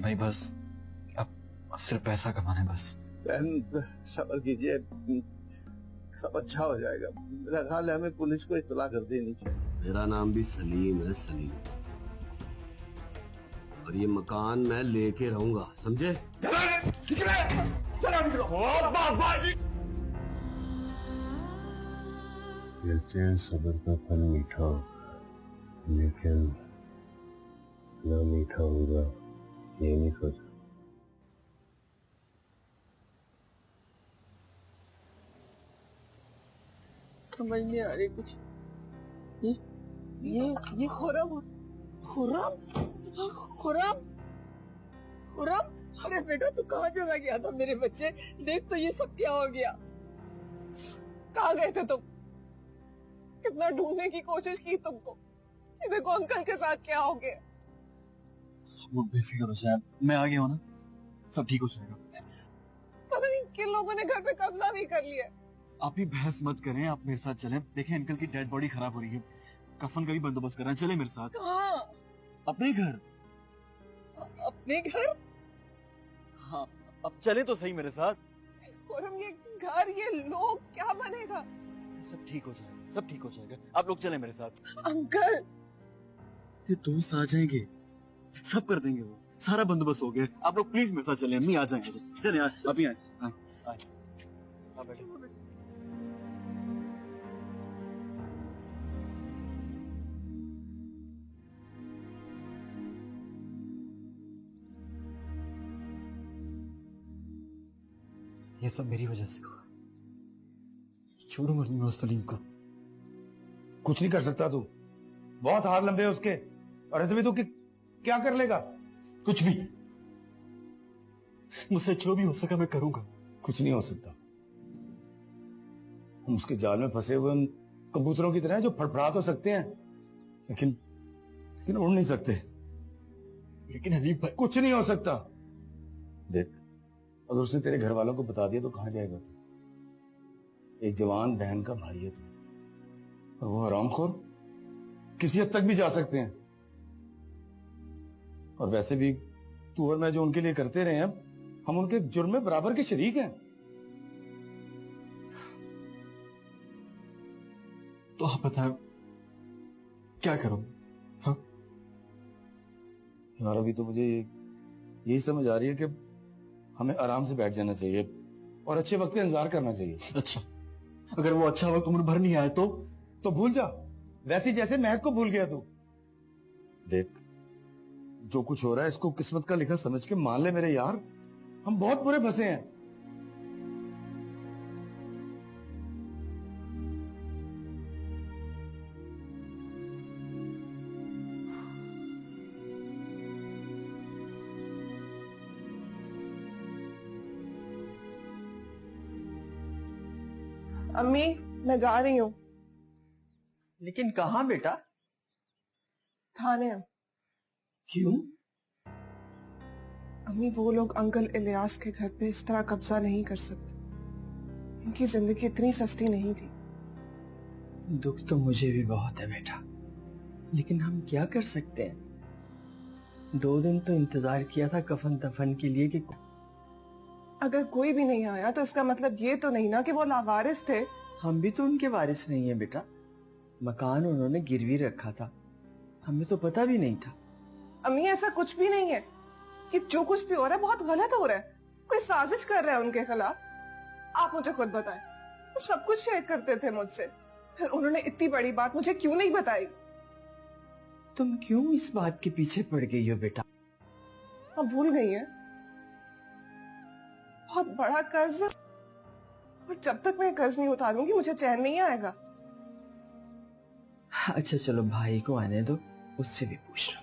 भाई बस अब सिर्फ पैसा कमाना है बस। बहन सब्र कीजिए, सब अच्छा हो जाएगा। मेरा ख्याल है हमें पुलिस को इत्तला कर देनी चाहिए। मेरा नाम भी सलीम है, सलीम, और ये मकान मैं लेके रहूंगा, समझे? कहते हैं सब्र का फल मीठा होगा, लेकिन इतना मीठा होगा ये नहीं सोचा। समझ नहीं आ रही कुछ। ये खुरम खुरम, अरे बेटा तू कहाँ चला गया था मेरे बच्चे? देख तो ये सब क्या हो गया। कहाँ गए थे तुम? कितना ढूंढने की कोशिश की तुमको। देखो अंकल के साथ क्या हो गया। वो बेफिक्र हो जाए, मैं आ गया हूँ ना, सब ठीक हो जाएगा। पता नहीं किन लोगों ने घर पे कब्जा भी कर लिया। आप ही बहस मत करें, आप मेरे साथ चलें। देखें अंकल की डेड बॉडी खराब हो रही है, कफन का भी बंदोबस्त कर रहे हैं, चले मेरे साथ। कहाँ? अपने घर। अपने घर? हाँ अब चले तो सही मेरे साथ। और हम ये घर, ये लोग, क्या बनेगा? सब ठीक हो जाएगा, सब ठीक हो जाएगा, आप लोग चले मेरे साथ। अंकल ये दोस्त आ जाएंगे, सब कर देंगे, वो सारा बंदोबस्त हो गया। आप लोग प्लीज मेरे साथ चले, अम्मी आ जाएंगे। चले अभी आए। बैठे। ये सब मेरी वजह से हुआ, छोड़ूंगा नहीं मैं उस सलीम को। कुछ नहीं कर सकता तू, बहुत हाथ लंबे है उसके, और ऐसे भी तू क्या कर लेगा? कुछ भी। मुझसे जो भी हो सका मैं करूंगा। कुछ नहीं हो सकता। हम उसके जाल में फंसे हुए उन कबूतरों की तरह जो फड़फड़ा तो सकते हैं, लेकिन उड़ नहीं सकते। लेकिन हनीफ भाई, कुछ नहीं हो सकता। देख, अगर उसने तेरे घर वालों को बता दिया तो कहां जाएगा तू? एक जवान बहन का भाई है तू, और वो हरामखोर किसी हद तक भी जा सकते हैं। और वैसे भी तू और मैं जो उनके लिए करते रहे हैं, हम उनके जुर्म में बराबर के शरीक हैं। तो आप बताएं क्या करूं? हाँ यार अभी तो मुझे यही समझ आ रही है कि हमें आराम से बैठ जाना चाहिए और अच्छे वक्त का इंतजार करना चाहिए। अच्छा, अगर वो अच्छा वक्त उम्र भर नहीं आए तो भूल जा, वैसे जैसे महक को भूल गया तू। देख, जो कुछ हो रहा है इसको किस्मत का लिखा समझ के मान ले मेरे यार, हम बहुत बुरे फंसे हैं। अम्मी मैं जा रही हूँ। लेकिन कहाँ बेटा? थाने। क्यों? अम्मी वो लोग अंकल इलियास के घर पे इस तरह कब्जा नहीं कर सकते। इनकी जिंदगी इतनी सस्ती नहीं थी। दुख तो मुझे भी बहुत है बेटा, लेकिन हम क्या कर सकते हैं? 2 दिन तो इंतजार किया था कफन दफन के लिए कि अगर कोई भी नहीं आया तो इसका मतलब ये तो नहीं ना कि वो लावारिस थे। हम भी तो उनके वारिस नहीं है बेटा। मकान उन्होंने गिरवी रखा था, हमें तो पता भी नहीं था। अम्मी ऐसा कुछ भी नहीं है, कि जो कुछ भी हो रहा है बहुत गलत हो रहा है। कोई साजिश कर रहा है उनके खिलाफ। आप मुझे खुद बताएं, वो सब कुछ शेयर करते थे मुझसे, फिर उन्होंने इतनी बड़ी बात मुझे क्यों नहीं बताई? तुम क्यों इस बात के पीछे पड़ गई हो बेटा? अब भूल गई है? बहुत बड़ा कर्ज, और जब तक मैं कर्ज नहीं उतारूंगी मुझे चैन नहीं आएगा। अच्छा चलो भाई को आने दो, उससे भी पूछ लो।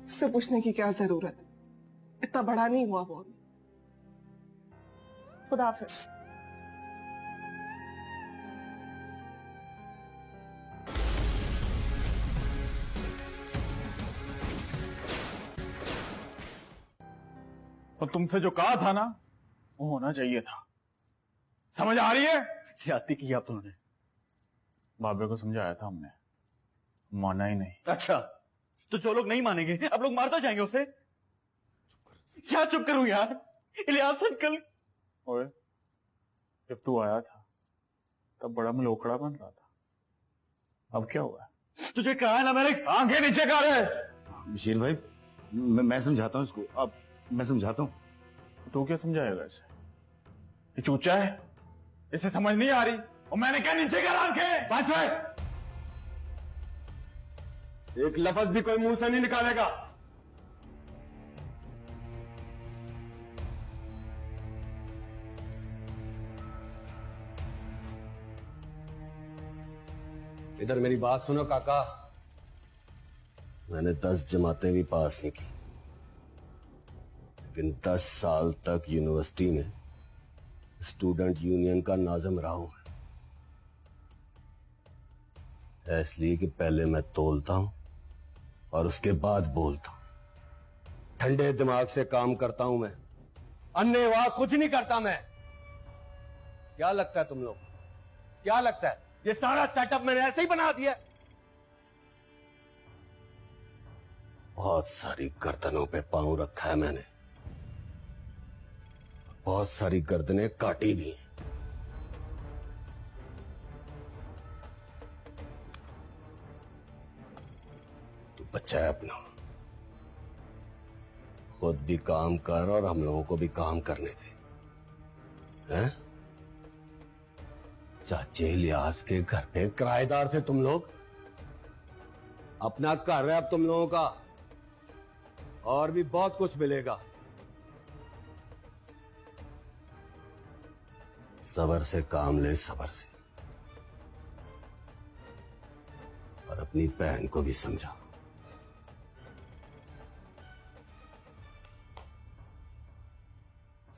उससे पूछने की क्या जरूरत है, इतना बड़ा नहीं हुआ वो। खुदा हाफिज। तो तुमसे जो कहा था ना, वो होना चाहिए था। समझ आ रही है? ज्यादती की आप लोगों ने। बाबे को समझाया था हमने, माना ही नहीं। अच्छा, तो जो लोग नहीं मानेंगे आप लोग मारता जाएंगे उसे? क्या चुप करूं यार? इलियास अंकल। ओए, जब तू आया था तब बड़ा मलोकड़ा बन रहा था, अब क्या हुआ? तुझे कहा है ना मैंने, आंखें नीचे कर रहे। बशीर भाई, मैं समझाता हूँ इसको, अब मैं समझाता हूँ। तू क्या समझाएगा इसे? ये चूचा है, इसे समझ नहीं आ रही। और मैंने क्या नीचे कर आंखें? बस भाई, एक लफ्ज भी कोई मुंह से नहीं निकालेगा। इधर मेरी बात सुनो काका। मैंने 10 जमातें भी पास नहीं की, लेकिन 10 साल तक यूनिवर्सिटी में स्टूडेंट यूनियन का नाज़िम रहा हूं। इसलिए कि पहले मैं तोलता हूं और उसके बाद बोलता हूं। ठंडे दिमाग से काम करता हूं मैं, अन्नेवाह कुछ नहीं करता मैं। क्या लगता है तुम लोग, क्या लगता है ये सारा सेटअप मैंने ऐसे ही बना दिया? बहुत सारी गर्दनों पे पांव रखा है मैंने, बहुत सारी गर्दनें काटी भी। तू बच्चा है अपना, खुद भी काम कर और हम लोगों को भी काम करने दे। हैं? चाचे इलियास के घर पे किराएदार थे तुम लोग, अपना घर है अब तुम लोगों का, और भी बहुत कुछ मिलेगा। सबर से काम ले, सबर से, और अपनी बहन को भी समझा।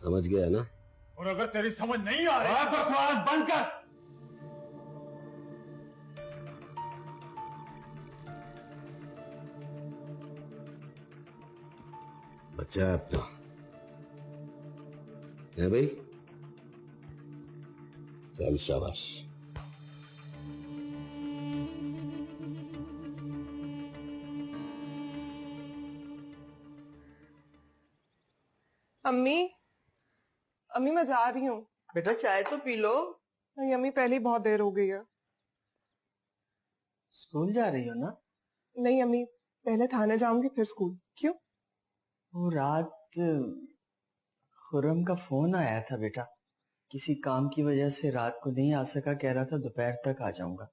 समझ गया ना? और अगर तेरी समझ नहीं आ रही, बकवास बंद कर। बच्चा है अपना, है भाई? चल शाबाश। अम्मी, अम्मी मैं जा रही हूँ। बेटा चाय तो पी लो। नहीं अम्मी, पहले ही बहुत देर हो गई है। स्कूल जा रही हो ना? नहीं अम्मी, पहले थाने जाऊंगी फिर स्कूल। क्यों? वो रात खुर्रम का फोन आया था बेटा, किसी काम की वजह से रात को नहीं आ सका, कह रहा था दोपहर तक आ जाऊंगा।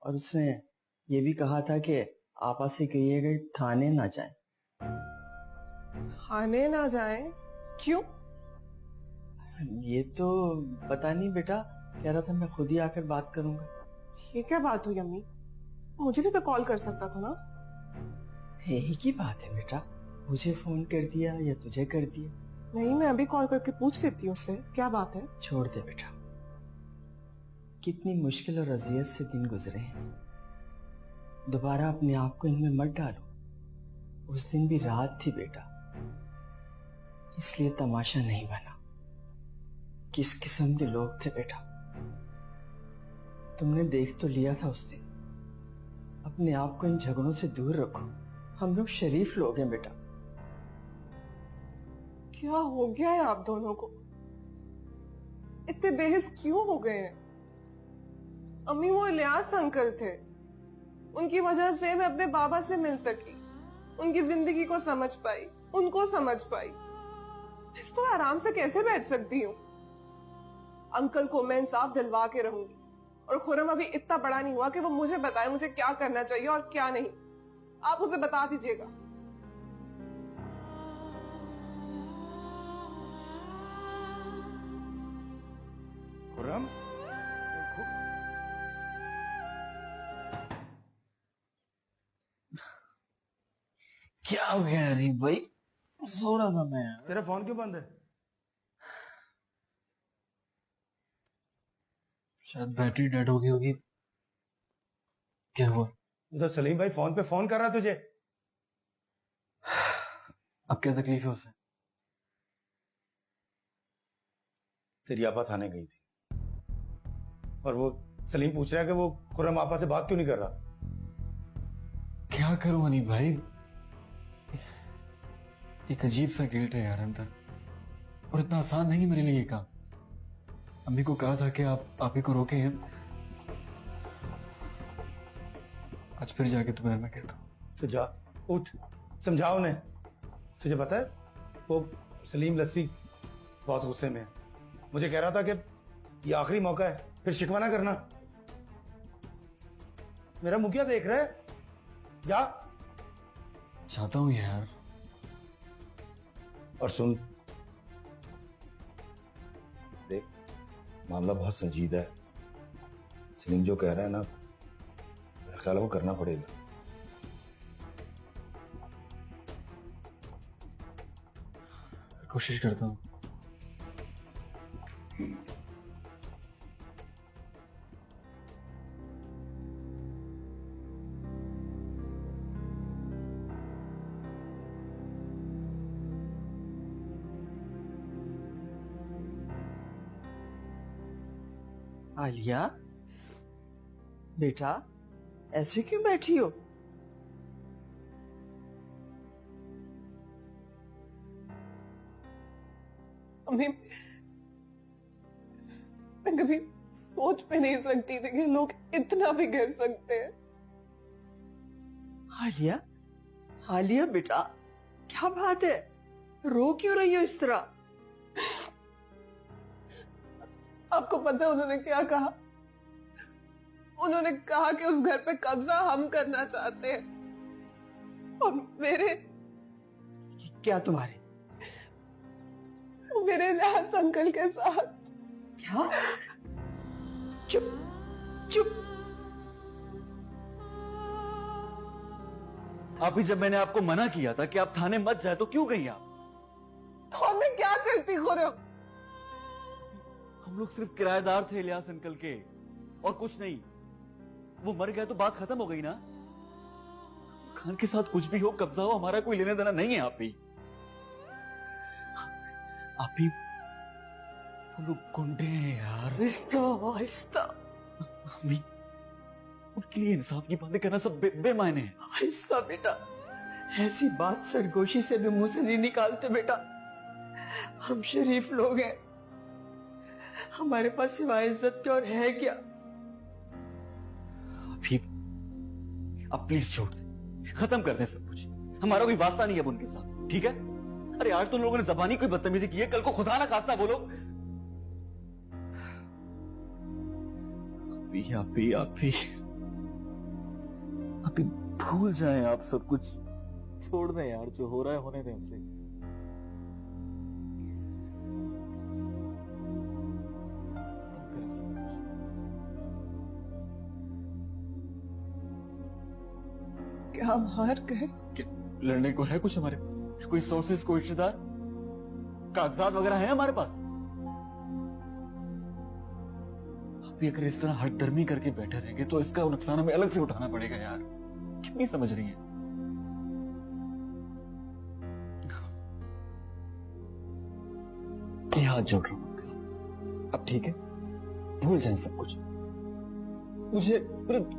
और उसने ये भी कहा था कि आपा से कहिएगा थाने ना जाएं। थाने ना जाएं? क्यों? ये तो पता नहीं बेटा, कह रहा था मैं खुद ही आकर बात करूंगा। ये क्या बात हुई अम्मी? मुझे भी तो कॉल कर सकता था ना। यही की बात है बेटा, मुझे फोन कर दिया या तुझे कर दिया? नहीं, मैं अभी कॉल करके पूछ लेती हूँ उससे, क्या बात है। छोड़ दे बेटा, कितनी मुश्किल और अजियत से दिन गुजरे हैं, दोबारा अपने आप को इनमें मत डालो। उस दिन भी रात थी बेटा, इसलिए तमाशा नहीं बना। किस किस्म के लोग थे बेटा, तुमने देख तो लिया था उस दिन। अपने आप को इन झगड़ों से दूर रखो, हम लोग शरीफ लोग हैं बेटा। क्या हो गया है आप दोनों को? इतने बेहिस क्यों हो गए हैं? अम्मी वो इलियास अंकल थे, उनकी वजह से मैं अपने बाबा से मिल सकी, उनकी जिंदगी को समझ पाई, उनको समझ पाई। इस तो आराम से कैसे बैठ सकती हूँ? अंकल को मैं इंसाफ दिलवा के रहूंगी। और खुर्रम अभी इतना बड़ा नहीं हुआ कि वो मुझे बताए मुझे क्या करना चाहिए और क्या नहीं। आप उसे बता दीजिएगा। खुर्रम, क्या हो गया अरे भाई, सो रहा था मैं। तेरा फोन क्यों बंद है? शायद बैटरी डेड हो गई होगी। क्या हुआ? उधर सलीम भाई फोन पे फोन कर रहा तुझे। अब क्या तकलीफ है उसे? तेरी आपा थाने गई थी और वो सलीम पूछ रहा है कि वो खुर्रम आपा से बात क्यों नहीं कर रहा। क्या करूं हनी भाई, एक अजीब सा गिल्ट है यार अंदर, और इतना आसान नहीं मेरे लिए ये काम। अम्मी को कहा था कि आप ही को रोके हैं, आज फिर जाके दोपहर में कहता हूँ। तो जा, उठ, समझाओ उन्हें। तुझे पता है वो सलीम लस्सी बहुत गुस्से में है। मुझे कह रहा था कि ये आखिरी मौका है, फिर शिकवा ना करना। मेरा मुंह क्या देख रहा है? जा। चाहता हूँ यार। और सुन, देख, मामला बहुत संजीदा है। सलीम जो कह रहा है ना, मेरा ख्याल है वो करना पड़ेगा। कोशिश करता हूँ। आलिया, बेटा ऐसे क्यों बैठी हो? अम्मी, मैं कभी सोच भी नहीं सकती थी कि लोग इतना भी गिर सकते हैं। आलिया, आलिया बेटा, क्या बात है? रो क्यों रही हो इस तरह? आपको पता है उन्होंने क्या कहा? उन्होंने कहा कि उस घर पे कब्जा हम करना चाहते हैं, और क्या तुम्हारे? मेरे इलियास अंकल के साथ। क्या? चुप चुप। आप ही, जब मैंने आपको मना किया था कि आप थाने मत जाए, तो क्यों गई आप? तो मैं क्या करती खुर्रम? हम लोग सिर्फ किराएदार थे इलियास अंकल के, और कुछ नहीं। वो मर गया तो बात खत्म हो गई ना। खान के साथ कुछ भी हो, कब्जा हो, हमारा कोई लेना देना नहीं है। आप ही वो लोग गुंडे हैं यार। आहिस्ता आहिस्ता। अम्मी, उनके लिए इंसाफ की बातें करना सब बेमायने है। आहिस्ता बेटा, ऐसी बात सरगोशी से भी मुंह से नहीं निकालते बेटा। हम शरीफ लोग हैं, हमारे पास सिवाय इज्जत के और है क्या? अभी आप प्लीज छोड़ दें, खत्म कर दें सब कुछ। हमारा कोई वास्ता नहीं है अब उनके साथ, ठीक है? अरे आज तो लोगों ने जबानी कोई बदतमीजी की है, कल को खुदा ना खास्ता बोलो। आप ही भूल जाएं आप सब कुछ। छोड़ दें यार, जो हो रहा है होने दें उसे। खत्म करें सब कुछ। क्या हम हार गए? लड़ने को है कुछ हमारे पास? कोई सोर्सेस, कोई रिश्तेदार, कागजात वगैरह है हमारे पास? अभी अगर इस तरह हठधर्मी करके बैठे रहेंगे तो इसका नुकसान हमें अलग से उठाना पड़ेगा यार। क्यों नहीं समझ रही है? ये हाथ जोड़ रहा हूं अब, ठीक है? भूल जाए सब कुछ। मुझे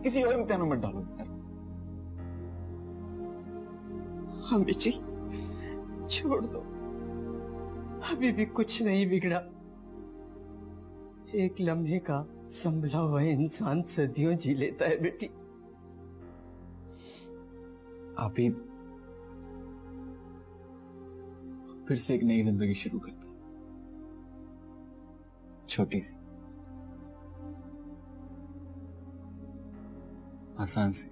किसी और इम्तिहान में मत डालो यार। अम्मी जी, छोड़ दो, अभी भी कुछ नहीं बिगड़ा। एक लम्हे का संभला हुआ इंसान सदियों जी लेता है बेटी। आप ही फिर से एक नई जिंदगी शुरू करते हैं, छोटी सी, आसान सी।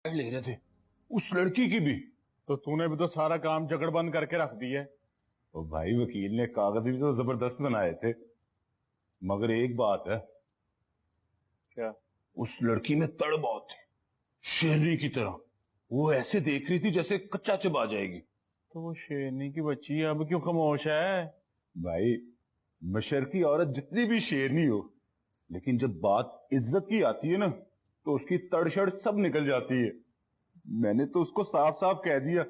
ले रहे थे उस लड़की की भी। तो तूने भी तो सारा काम जगड़बंद करके रख दी है। और भाई वकील ने कागज भी तो जबरदस्त बनाए थे, मगर एक बात है। क्या? उस लड़की में तड़ बहुत थी, शेरनी की तरह। वो ऐसे देख रही थी जैसे कच्चा चबा जाएगी। तो वो शेरनी की बच्ची अब क्यों खामोश है? भाई, मशरकी औरत जितनी भी शेरनी हो, लेकिन जब बात इज्जत की आती है ना, तो उसकी तड़शड़ सब निकल जाती है। मैंने तो उसको साफ साफ कह दिया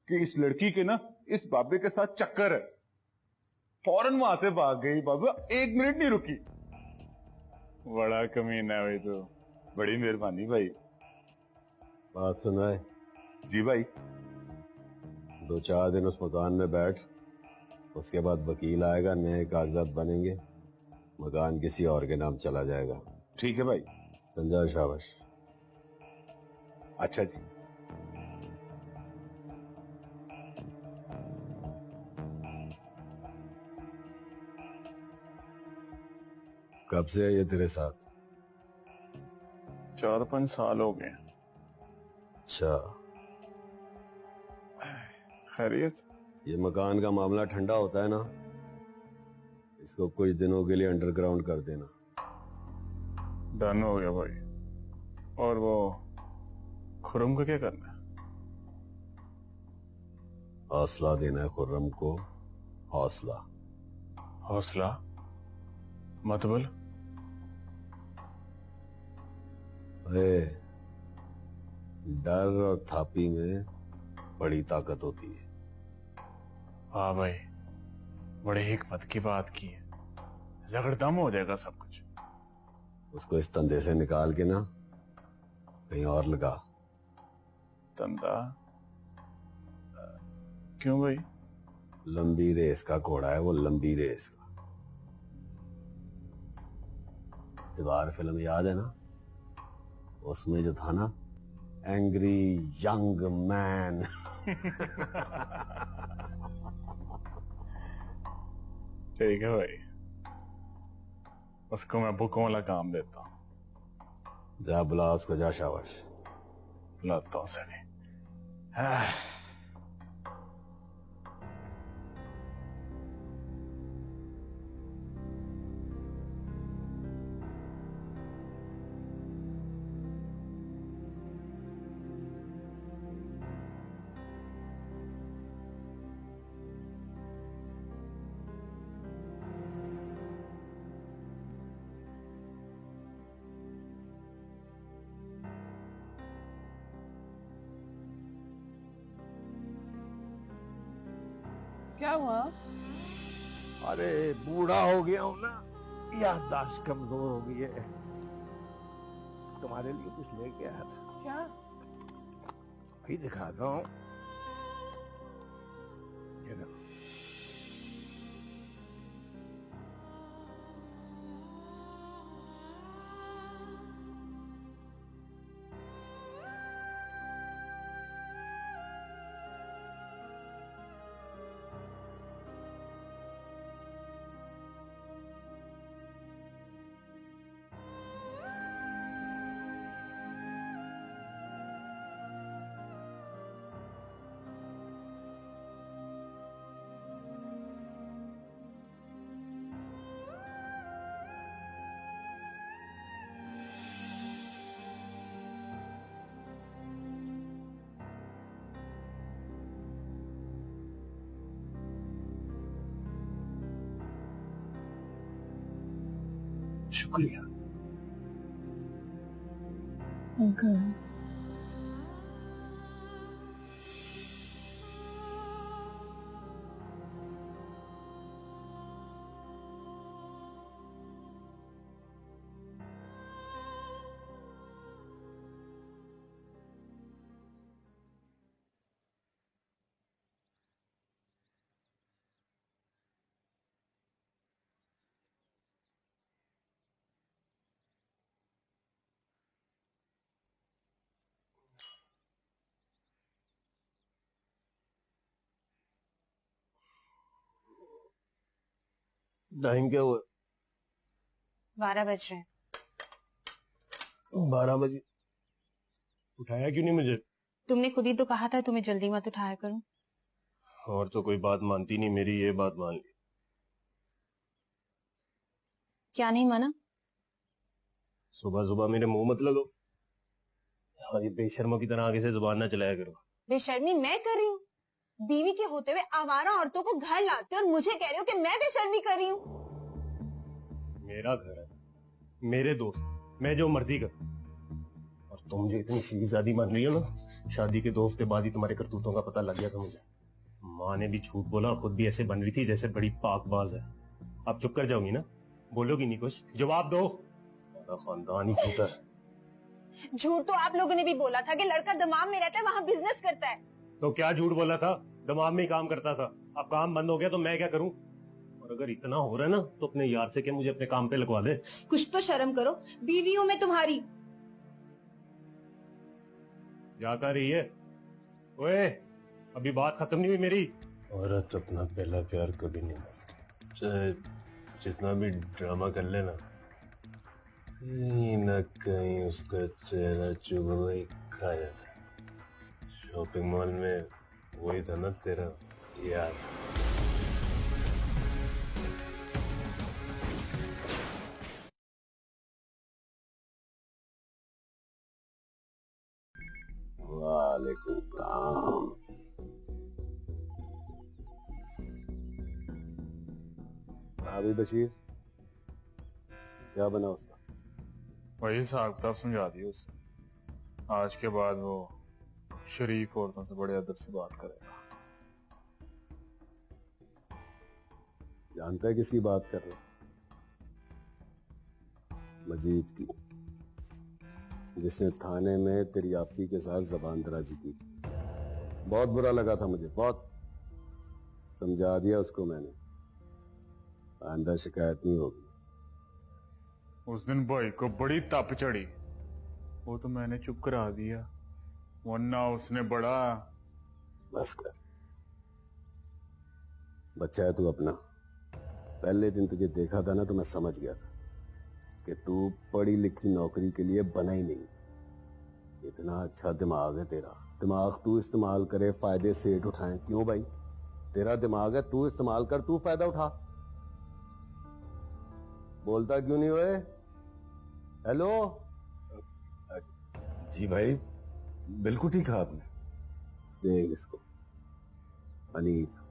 कि इस लड़की के ना इस बाबे के साथ चक्कर है। फौरन वहां से भाग गई बाबा, 1 मिनट नहीं रुकी। बड़ा कमीना है भाई, तो बड़ी मेहरबानी भाई। बात सुनाए। जी भाई। 2-4 दिन उस मकान में बैठ, उसके बाद वकील आएगा, नए कागजात बनेंगे, मकान किसी और के नाम चला जाएगा। ठीक है भाई। समझा? शाबाश। अच्छा जी। कब से है ये तेरे साथ? 4-5 साल हो गए। अच्छा, खैरियत? ये मकान का मामला ठंडा होता है ना, इसको कुछ दिनों के लिए अंडरग्राउंड कर देना। डन हो गया भाई। और वो खुर्रम को क्या करना है? हौसला देना है खुर्रम को, हौसला। हौसला मतलब? अरे, डर और थापी में बड़ी ताकत होती है। हाँ भाई, बड़े हिकमत की बात की है। जगड़दम हो जाएगा सब कुछ। उसको इस तंदे से निकाल के ना कहीं और लगा। तंदा? क्यों भाई? लंबी रेस का घोड़ा है वो, लंबी रेस का। दीवार फिल्म याद है ना? उसमें जो था ना, एंग्री यंग मैन। ठीक है भाई, उसको मैं बुकों वाला काम देता हूँ। जा बुला उसको, जा। शाबाश। बुलाता हूँ सभी। क्या हुआ? अरे बूढ़ा हो गया हूं ना, याददाश्त कमजोर हो गई है। तुम्हारे लिए कुछ लेके आया था। क्या? अभी दिखाता हूँ। ये देखो। शुक्रिया। अंकल, टाइम क्या हुआ? 12 बज रहे हैं। 12 बजे। उठाया क्यों नहीं मुझे? तुमने खुद ही तो कहा था तुम्हें जल्दी मत उठाया करूं। और तो कोई बात मानती नहीं मेरी, ये बात मान ली। क्या नहीं माना? सुबह सुबह मेरे मुंह मत लगो। और ये बेशर्मों की तरह आगे से जुबान ना चलाया करो। बेशर्मी मैं कर रही हूँ? बीवी के होते हुए आवारा औरतों को घर लाते हो और मुझे कह रहे हो कि मैं बेशर्मी कर रही हूँ। मेरा घर है, मेरे दोस्त, मैं जो मर्जी करूं। तुम मुझे इतनी शीजादी मान रही हो ना, शादी के 2 हफ्ते बाद ही तुम्हारे करतूतों का पता लग गया था मुझे। माँ ने भी झूठ बोला और खुद भी ऐसे बन रही थी जैसे बड़ी पाकबाज है। आप चुप कर जाओगी ना, बोलोगी नहीं कुछ? जवाब दो। मेरा खानदान ही झूठा है। झूठ तो आप लोगों ने भी बोला था कि लड़का दमाम में रहता है, वहाँ बिजनेस करता है। तो क्या झूठ बोला था? दमाम में ही काम करता था। अब काम बंद हो गया तो मैं क्या करूं? और अगर इतना हो रहा है ना तो अपने यार से क्या मुझे अपने काम पे लगवा दे। कुछ तो शर्म करो, बीवी हूँ मैं तुम्हारी। जा कर रही है? ओए, अभी बात खत्म नहीं हुई मेरी। औरत अपना पहला प्यार कभी नहीं मानती, चाहे जितना भी ड्रामा कर लेना, कहीं न कहीं उसका चेहरा चुभना ही खा जाता है। शॉपिंग मॉल में वही था ना तेरा यार। वालेकुम सलाम। भाभी बशीर, क्या बना उसका? वही हिसाब किताब समझा दिया उसे। आज के बाद वो शरीफ औरतों से बड़े अदब से बात करेगा। जानता है किसकी बात कर रहे? मजीद की, जिसने थाने में तेरी आपी के साथ जबान दराजी की थी। बहुत बुरा लगा था मुझे, बहुत। समझा दिया उसको मैंने, आइंदा शिकायत नहीं होगी। उस दिन भाई को बड़ी तप चढ़ी, वो तो मैंने चुप करा दिया, वरना उसने बड़ा। बस कर, बच्चा है तू अपना। पहले दिन तुझे देखा था ना तो मैं समझ गया था कि तू पढ़ी लिखी नौकरी के लिए बना ही नहीं। इतना अच्छा दिमाग है तेरा, दिमाग तू इस्तेमाल करे, फायदे सेठ उठाएं। क्यों भाई? तेरा दिमाग है, तू इस्तेमाल कर, तू फायदा उठा। बोलता क्यों नहीं हुए? हेलो? जी भाई, बिल्कुल ठीक कहा आपने। देख इसको, हनीफ।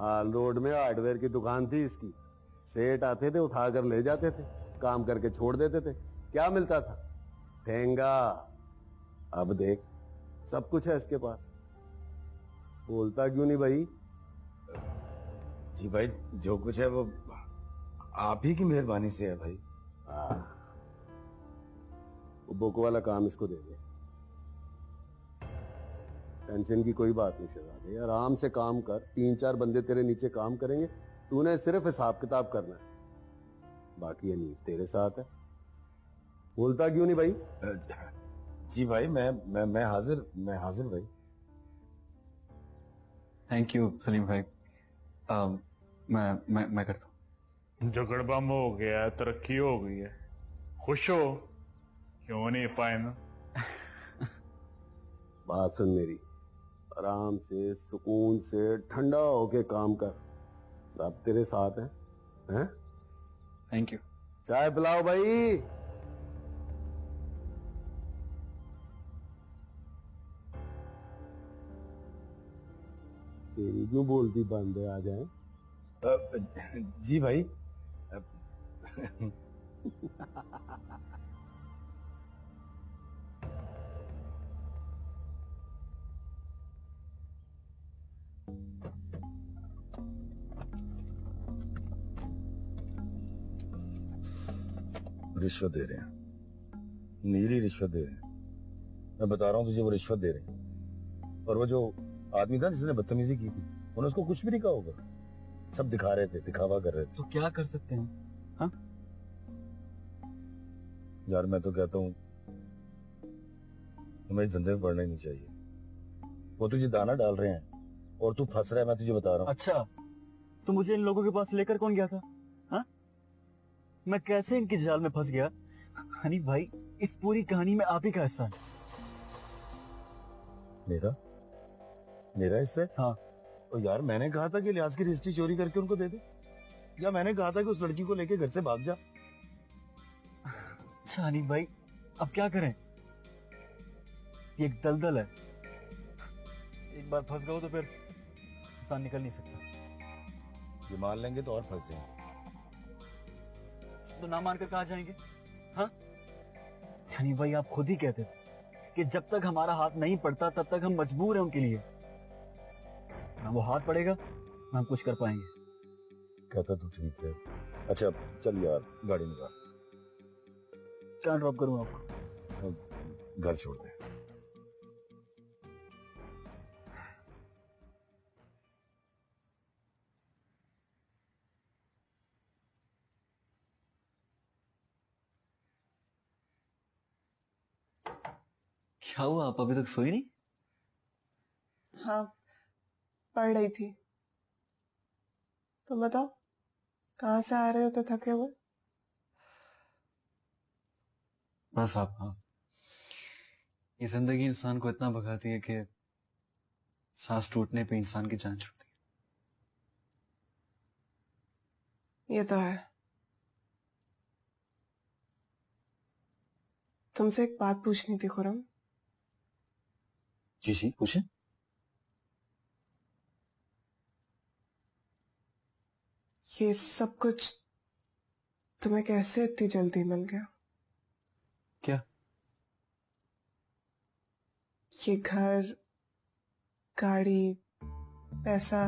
हाल रोड में हार्डवेयर की दुकान थी इसकी। सेठ आते थे, उठाकर ले जाते थे, काम करके छोड़ देते थे। क्या मिलता था? ठेंगा। अब देख, सब कुछ है इसके पास। बोलता क्यों नहीं भाई? जी भाई, जो कुछ है वो आप ही की मेहरबानी से है भाई। वो बुक वाला काम इसको दे दे। टेंशन की कोई बात नहीं शहजादे, आराम से काम कर। 3-4 बंदे तेरे नीचे काम करेंगे, तूने सिर्फ हिसाब किताब करना है। बाकी हनीफ तेरे साथ है। बोलता क्यों नहीं भाई? जी भाई, मैं हाजिर भाई। थैंक यू सलीम भाई। मैं करता हूँ। झगड़बम हो गया है, तरक्की हो गई है, खुश हो? क्यों नहीं पाए ना? बात सुन मेरी, आराम से सुकून से ठंडा होके काम कर। सब तेरे साथ हैं? Thank you. चाय पिलाओ भाई। तेरी क्यों बोलती बंद है? आ जाए। जी भाई। रिश्वत दे रहे हैं, नीली रिश्वत दे रहे हैं। मैं बता रहा हूँ तुझे, वो रिश्वत दे रहे हैं। और वो जो आदमी था जिसने बदतमीजी की थी, उन्होंने उसको कुछ भी नहीं कहा होगा। सब दिखा रहे थे, दिखावा कर रहे थे। तो क्या कर सकते हैं? हाँ यार, मैं तो कहता हूँ तुम्हें इस धंधे में पड़ना ही नहीं चाहिए। वो तुझे दाना डाल रहे हैं और तू फंस रहा है, मैं तुझे बता रहा हूँ। अच्छा, तो मुझे इन लोगों के पास लेकर कौन गया था? हाँ, मैं कैसे इनकी जाल में फंस गया? हनीफ भाई, इस पूरी कहानी में आप ही का हिस्सा है। मेरा हिस्सा? हाँ। तो यार, मैंने कहा था कि लिहाज की रजिस्ट्री चोरी करके उनको दे दे, या मैंने कहा था कि उस लड़की को लेके घर से भाग जा? अच्छा हनीफ भाई, अब क्या करें? ये एक दलदल है, एक बार फंस गए तो फिर इंसान निकल नहीं सकता। ये मान लेंगे तो और फंस जाएंगे। तो ना मानकर कहाँ जाएंगे? हाँ हनीफ भाई, आप खुद ही कहते थे कि जब तक हमारा हाथ नहीं पड़ता तब तक हम मजबूर हैं उनके लिए। ना वो हाथ पड़ेगा ना हम कुछ कर पाएंगे। कहता तो ठीक है। अच्छा चल यार, गाड़ी निकाल। कहाँ ड्रॉप करूँ आपको? घर छोड़ दे। क्या हुआ, आप अभी तक सोई नहीं? हाँ, पढ़ रही थी। तुम बताओ, कहाँ से आ रहे हो तो थके हुए? बस आप, हाँ, ये जिंदगी इंसान को इतना भगाती है कि सांस टूटने पे इंसान की जान छूटती है। ये तो है। तुमसे एक बात पूछनी थी खुरम। जी जी पूछे। ये सब कुछ तुम्हें कैसे इतनी जल्दी मिल गया? क्या? ये घर, गाड़ी, पैसा,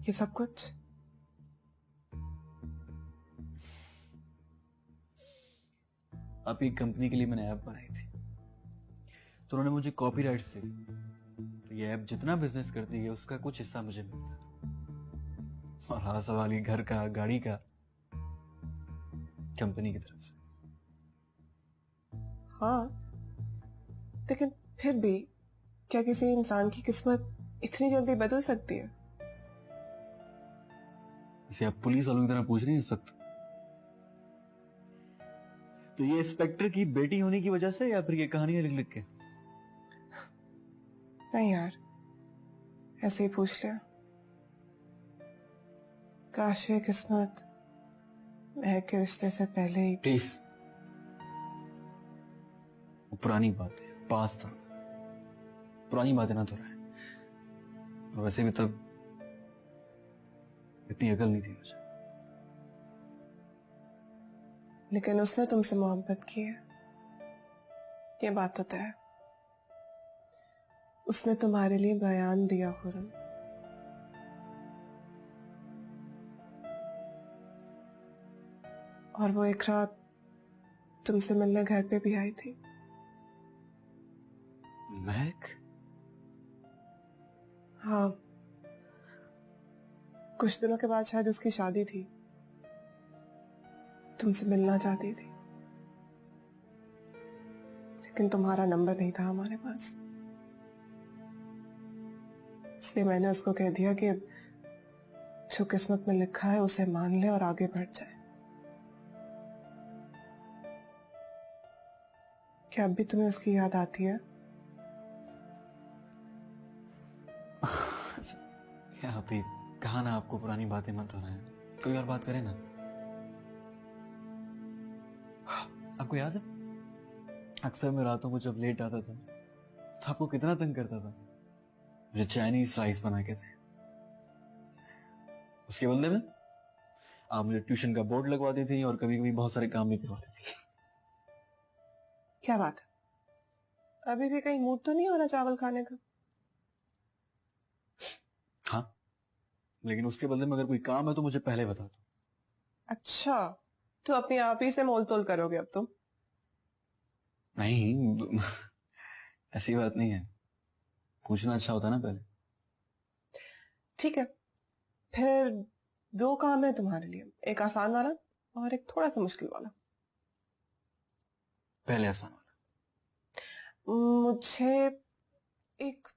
ये सब कुछ? आपकी कंपनी के लिए मैंने ऐप बनाई थी, तो उन्होंने मुझे कॉपीराइट्स दी। तो ये ऐप जितना बिजनेस करती है उसका कुछ हिस्सा मुझे मिलता है। और हाँ, सवाल ये घर का, गाड़ी का, कंपनी की तरफ से। हाँ, लेकिन फिर भी क्या किसी इंसान की किस्मत इतनी जल्दी बदल सकती है? इसे आप पुलिस वालों की तरह पूछ रही हैं इस वक्त? तो ये इंस्पेक्टर की बेटी होने की वजह से, या फिर ये कहानियां लिख लिख के? नहीं यार, ऐसे ही पूछ लिया। काश ये किस्मत महक के रिश्ते से पहले ही। प्लीज, वो पुरानी बात है, पास था, पुरानी बातें ना दोहराए। और वैसे भी तब इतनी अकल नहीं थी मुझे। लेकिन उसने तुमसे मोहब्बत की है, ये बात तो तय है। उसने तुम्हारे लिए बयान दिया खुरम। और वो एक रात तुमसे मिलने घर पे भी आई थी। महक? हाँ, कुछ दिनों के बाद शायद उसकी शादी थी। तुमसे मिलना चाहती थी, लेकिन तुम्हारा नंबर नहीं था हमारे पास। इसलिए मैंने उसको कह दिया कि जो किस्मत में लिखा है उसे मान ले और आगे बढ़ जाए। क्या अब भी तुम्हें उसकी याद आती है? क्या अभी कहा ना आपको, पुरानी बातें मत दोहराएं, कोई और बात करें ना। आपको याद है अक्सर मैं रातों को जब लेट आता था तो आपको कितना तंग करता था? मुझे चाइनीज राइस बना के थे। उसके बदले में आप मुझे ट्यूशन का बोर्ड लगवाती थी और कभी कभी बहुत सारे काम भी करवाती थी। क्या बात है, अभी भी कहीं मूड तो नहीं हो रहा चावल खाने का? हाँ, लेकिन उसके बदले में अगर कोई काम है तो मुझे पहले बता दो। अच्छा, तो अपनी आप ही से मोल तोल करोगे अब तुम? नहीं, ऐसी बात नहीं है, पूछना अच्छा होता ना पहले। ठीक है, फिर दो काम है तुम्हारे लिए, एक आसान वाला और एक थोड़ा सा मुश्किल वाला। पहले आसान वाला। मुझे एक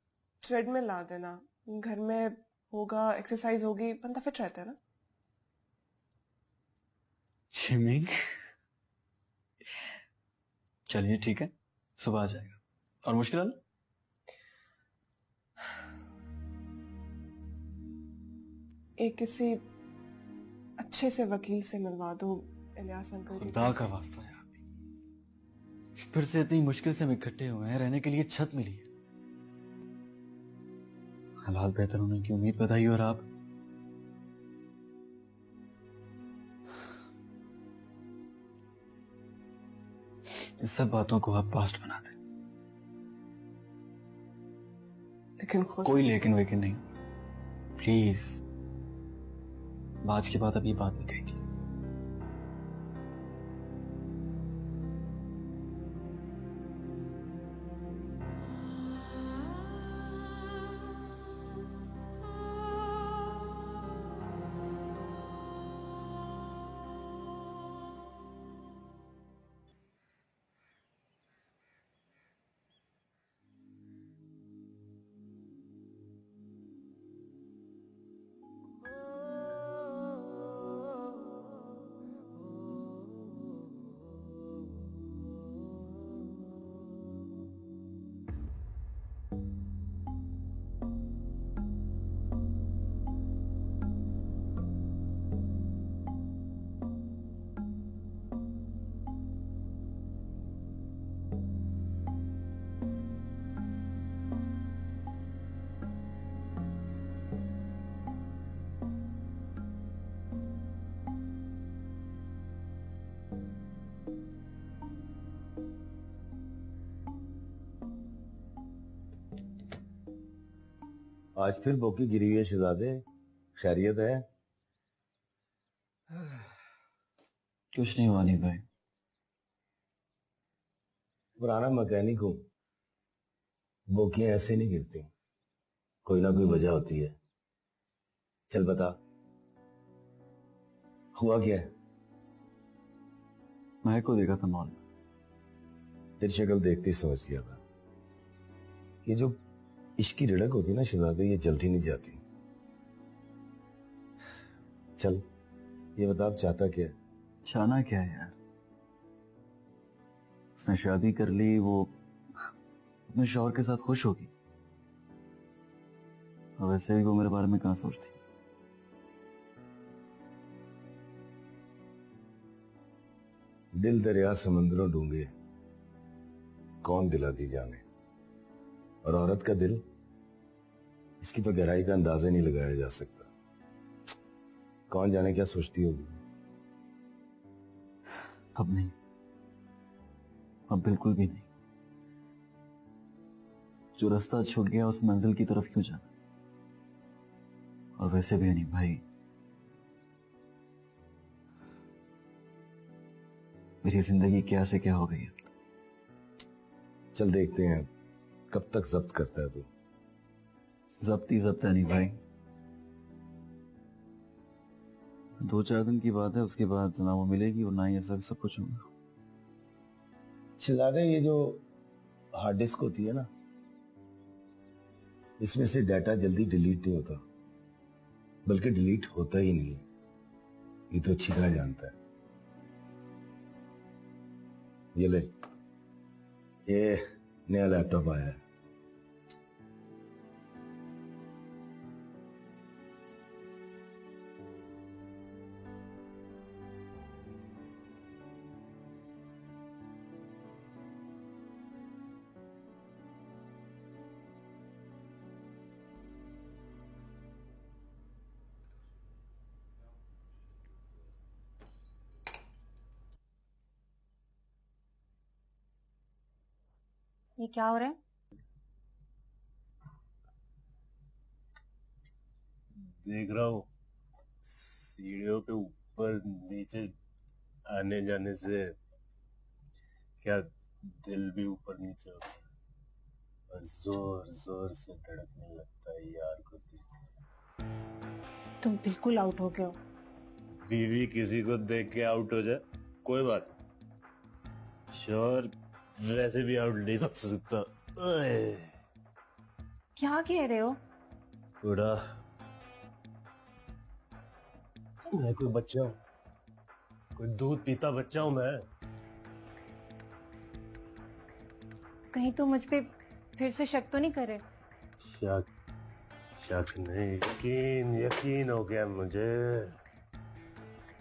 ट्रेडमिल ला देना, घर में होगा, एक्सरसाइज होगी, बंदा फिट रहता है ना। स्विमिंग? चलिए ठीक है, सुबह आ जाएगा। और मुश्किल वाला? एक किसी अच्छे से वकील से मिलवा दो, इलियास अंकल की खुदा तरफ का से। वास्ता है आप फिर से इतनी मुश्किल से हम इकट्ठे हुए हैं, रहने के लिए छत मिली है, हालात बेहतर होने की उम्मीद बताइए, और आप इस सब बातों को आप पास्ट बना दें। लेकिन खुद कोई लेकिन वेकिन नहीं, प्लीज। आज के बाद अभी बात नहीं कहेंगे। आज फिर बोकी गिरी हुई है शहजादे, खैरियत है? कुछ नहीं हुआ नहीं भाई। पुराना मैकेनिक हूं, बोकियां ऐसे नहीं गिरती, कोई ना कोई वजह होती है। चल बता, हुआ क्या है? महक को देखा था मॉल में। तेरी शक्ल देखते ही समझ गया था। ये जो इश्क की रिड़क होती है ना शहजादे, ये जल्दी नहीं जाती। चल ये बता, अब चाहता क्या है? चाहना क्या है यार, उसने शादी कर ली, वो अपने शौहर के साथ खुश होगी। और वैसे भी वो मेरे बारे में कहाँ सोचती। दिल दरिया समंदरों डूंगे, कौन दिला दी जाने। और औरत का दिल, इसकी तो गहराई का अंदाजा नहीं लगाया जा सकता। कौन जाने क्या सोचती होगी। अब नहीं, अब बिल्कुल भी नहीं। जो रास्ता छूट गया उस मंजिल की तरफ क्यों जाना। और वैसे भी नहीं भाई, मेरी जिंदगी क्या से क्या हो गई है। चल देखते हैं कब तक जब्त करता है तू। जब्त ही जब्त है नहीं भाई। 2-4 दिन की बात है, उसके बाद ना वो मिलेगी और ना ही ऐसा सब कुछ होगा। शहजादे, ये जो हार्ड डिस्क होती है ना, इसमें से डाटा जल्दी डिलीट नहीं होता, बल्कि डिलीट होता ही नहीं है। ये तो अच्छी तरह जानता है। ये ले, ये नया लैपटॉप आया है। ये क्या हो रहा है? देख रहा हूँ सीढ़ियों पे ऊपर नीचे आने जाने से क्या दिल भी ऊपर नीचे होता है और जोर जोर से धड़कने लगता है यार को देख। तुम बिल्कुल आउट हो गए हो। बीवी किसी को देख के आउट हो जाए कोई बात, शोर वैसे भी आउट नहीं हो सकता। क्या कह रहे हो? बूढ़ा, मैं कोई बच्चा हूँ, कोई दूध पीता बच्चा हूँ मैं। कहीं तो मुझ पे फिर से शक तो नहीं करे? शक शक नहीं, यकीन यकीन हो गया मुझे।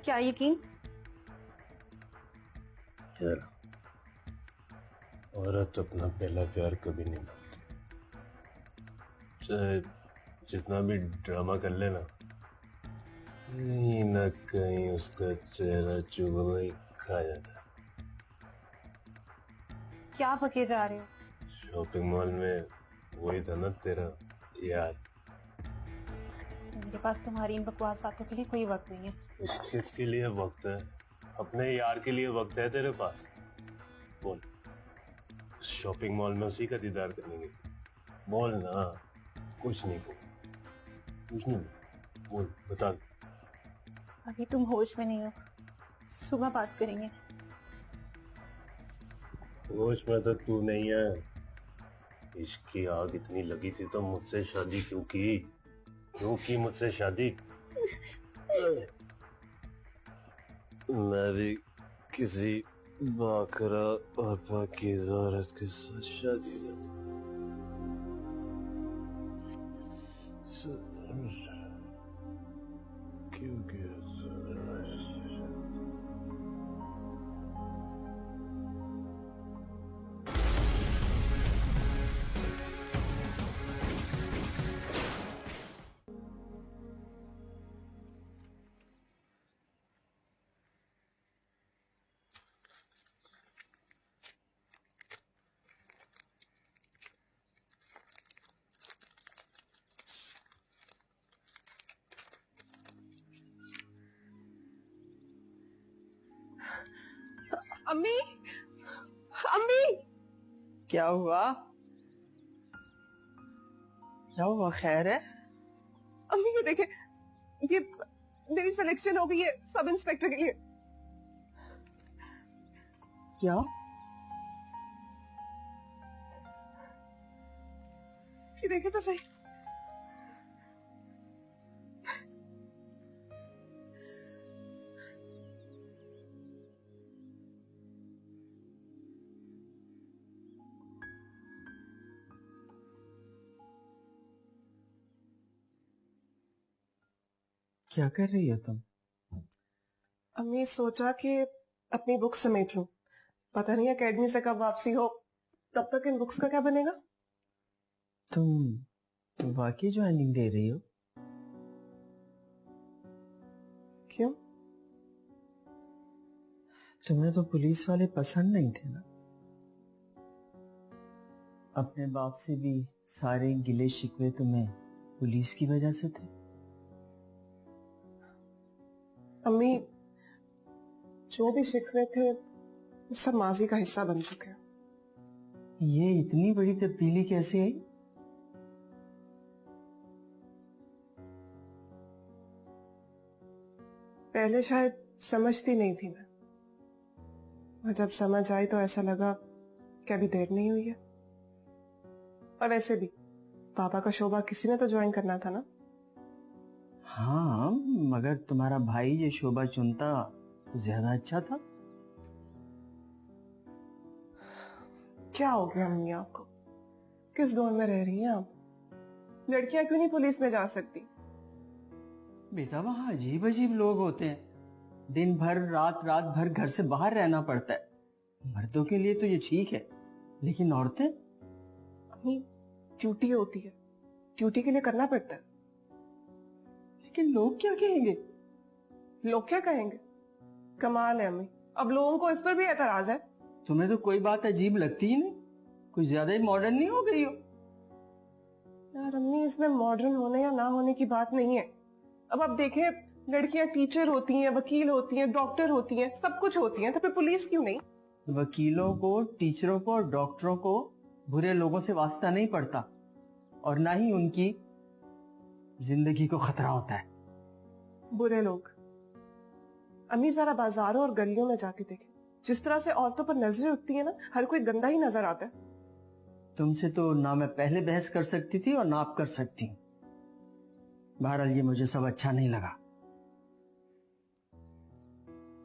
क्या यकीन? यार, औरत अपना पहला प्यार कभी नहीं मानती, चाहे जितना भी ड्रामा कर लेना, कहीं ना कहीं उसका चेहरा चुभना ही खा जाता है। क्या पके जा रहे हो? शॉपिंग मॉल में वही था ना तेरा यार मेरे पास तुम्हारी इन बकवास बातों के लिए कोई वक्त नहीं है। किसके लिए वक्त है? अपने यार के लिए वक्त है तेरे पास? बोल, शॉपिंग मॉल में उसी का दीदार करने गई थी? बोल ना। कुछ नहीं बोल, बता। अभी तुम होश में नहीं हो, सुबह बात करेंगे। होश में तो तू नहीं है। इश्क की आग इतनी लगी थी तो मुझसे शादी क्यों की मुझसे शादी? मैं भी किसी बाकरा और पाकीज़ा औरत के साथ शादी क्यों किया? अम्मी, अम्मी, क्या हुआ? खैर है? अम्मी ये देखे, ये मेरी सिलेक्शन हो गई है सब इंस्पेक्टर के लिए। क्या? ये देखे तो सही। क्या कर रही हो तुम? अम्मी सोचा कि अपनी बुक्स समेट लूं। पता नहीं एकेडमी से कब वापसी हो, तब तक इन बुक्स का क्या बनेगा। तुम वाकई ज्वाइनिंग दे रही हो? क्यों? तुम्हें तो पुलिस वाले पसंद नहीं थे ना? अपने बाप से भी सारे गिले शिकवे तुम्हें पुलिस की वजह से थे? अम्मी जो भी शिकवे थे वो सब माजी का हिस्सा बन चुके हैं। ये इतनी बड़ी तब्दीली कैसे आई? पहले शायद समझती नहीं थी मैं, और जब समझ आई तो ऐसा लगा कि अभी देर नहीं हुई है। और वैसे भी पापा का शोभा किसी ने तो ज्वाइन करना था ना। हाँ, मगर तुम्हारा भाई ये शोभा चुनता तो ज्यादा अच्छा था। क्या हो गया अम्मी आपको? किस दौर में रह रही हैं आप? लड़कियां क्यों नहीं पुलिस में जा सकती? बेटा वहां अजीब अजीब लोग होते हैं, दिन भर रात भर घर से बाहर रहना पड़ता है। मर्दों के लिए तो ये ठीक है, लेकिन औरतें? अम्मी ड्यूटी होती है, ड्यूटी के लिए करना पड़ता है। लेकिन लोग क्या कहेंगे? लोग क्या कहेंगे? कमाल है अम्मी, अब लोगों को इस पर भी एतराज है। तुम्हें तो कोई बात अजीब लगती ही नहीं, कुछ ज्यादा ही मॉडर्न नहीं हो गई हो? यार अम्मी इसमें मॉडर्न होने या ना होने की बात नहीं है। अब आप देखें, लड़कियां टीचर होती हैं, वकील होती हैं, डॉक्टर होती हैं, सब कुछ होती हैं, तो फिर पुलिस क्यों नहीं? वकीलों को, टीचरों को और डॉक्टरों को बुरे लोगों से वास्ता नहीं पड़ता, और ना ही उनकी जिंदगी को खतरा होता है। बुरे लोग? अम्मी जरा बाजारों और गलियों में जाके देखें, जिस तरह से औरतों पर नजरें उठती है ना, हर कोई गंदा ही नजर आता है। तुमसे तो ना मैं पहले बहस कर सकती थी और ना आप कर सकती। बहरहाल ये मुझे सब अच्छा नहीं लगा।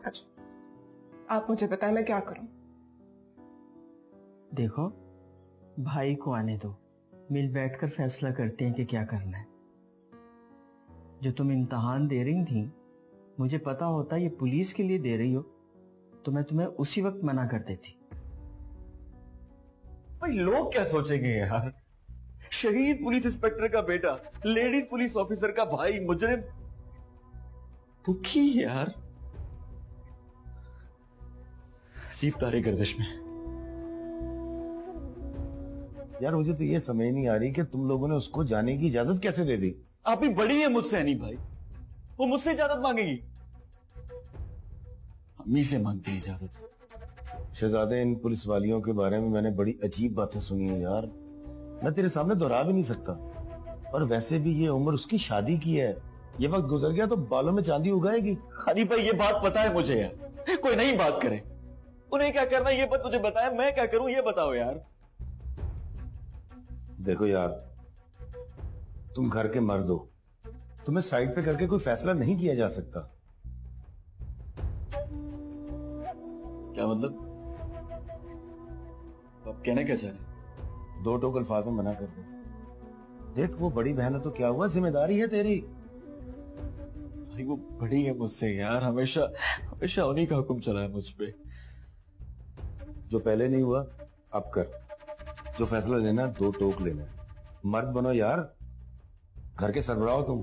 अच्छा आप मुझे बताएं मैं क्या करूं? देखो, भाई को आने दो, मिल बैठकर फैसला करते हैं कि क्या करना है। जो तुम इम्तिहान दे रही थी, मुझे पता होता ये पुलिस के लिए दे रही हो तो मैं तुम्हें उसी वक्त मना कर देती। भाई लोग क्या सोचेंगे यार? शहीद पुलिस इंस्पेक्टर का बेटा, लेडी पुलिस ऑफिसर का भाई, मुजरिम, दुखी यार। अजीब तारे गर्दिश में। यार मुझे तो ये समझ नहीं आ रही कि तुम लोगों ने उसको जाने की इजाजत कैसे दे दी। आप ही बड़ी है मुझसे हनी भाई, वो मुझसे इजाजत मांगेगी? अम्मी से मांगती है इजाजत। शहजादे, इन पुलिस वालियों के बारे में मैंने बड़ी अजीब बातें सुनी है यार, मैं तेरे सामने दोहरा भी नहीं सकता। और वैसे भी ये उम्र उसकी शादी की है, ये वक्त गुजर गया तो बालों में चांदी उगाएगी। हनी भाई ये बात पता है मुझे यार, कोई नहीं बात करे, उन्हें क्या करना ये बात मुझे बताया, मैं क्या करूं ये बताओ यार। देखो यार, तुम घर के मर्द हो, तुम्हें साइड पे करके कोई फैसला नहीं किया जा सकता। क्या मतलब? आप कहना क्या चाह रहे? दो टोक अल्फाज में मना कर दो। देख वो बड़ी बहन है तो क्या हुआ, जिम्मेदारी है तेरी। भाई वो बड़ी है मुझसे यार, हमेशा हमेशा उन्हीं का हुक्म चला है मुझ पे। जो पहले नहीं हुआ अब कर, जो फैसला लेना दो टोक लेना। मर्द बनो यार, घर के सरबराह हो तुम।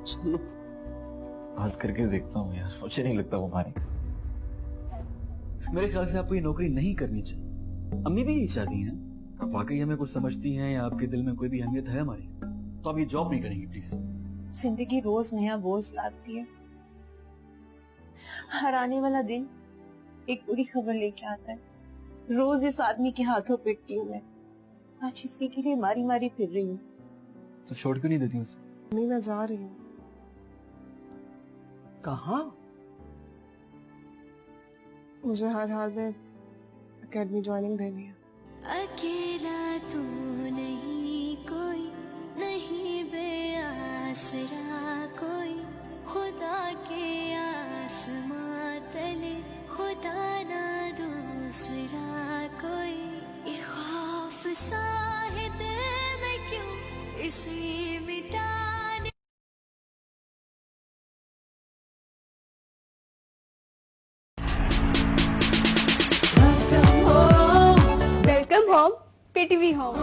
चलो बात करके देखता हूँ यार, मुझे नहीं लगता वो मारेंगे। मेरे ख्याल से आपको ये नौकरी नहीं करनी चाहिए। अम्मी भी यही चाहती हैं। आप वाकई हमें कुछ समझती हैं या आपके दिल में कोई भी अहमियत है हमारी, तो आप ये जॉब नहीं करेंगी प्लीज। जिंदगी रोज नया बोझ लाती है। हर आने वाला दिन एक बुरी खबर लेके आता है। रोज इस आदमी के हाथों पिटती हूँ मैं, आज इसी के लिए मारी मारी फिर रही हूँ। तो छोड़ क्यों नहीं देती उसे? नहीं, मैं जा रही हूँ। कहाँ? मुझे हर हाल में एकेडमी ज्वाइनिंग देनी है। अकेला तू नहीं, कोई नहीं बेआसरा, कोई खुदा के आसमां तले, खुदा ना दूसरा कोई। ये खौफ सा है दिल में, क्यों इसे मिटाने। Welcome home, PTV home.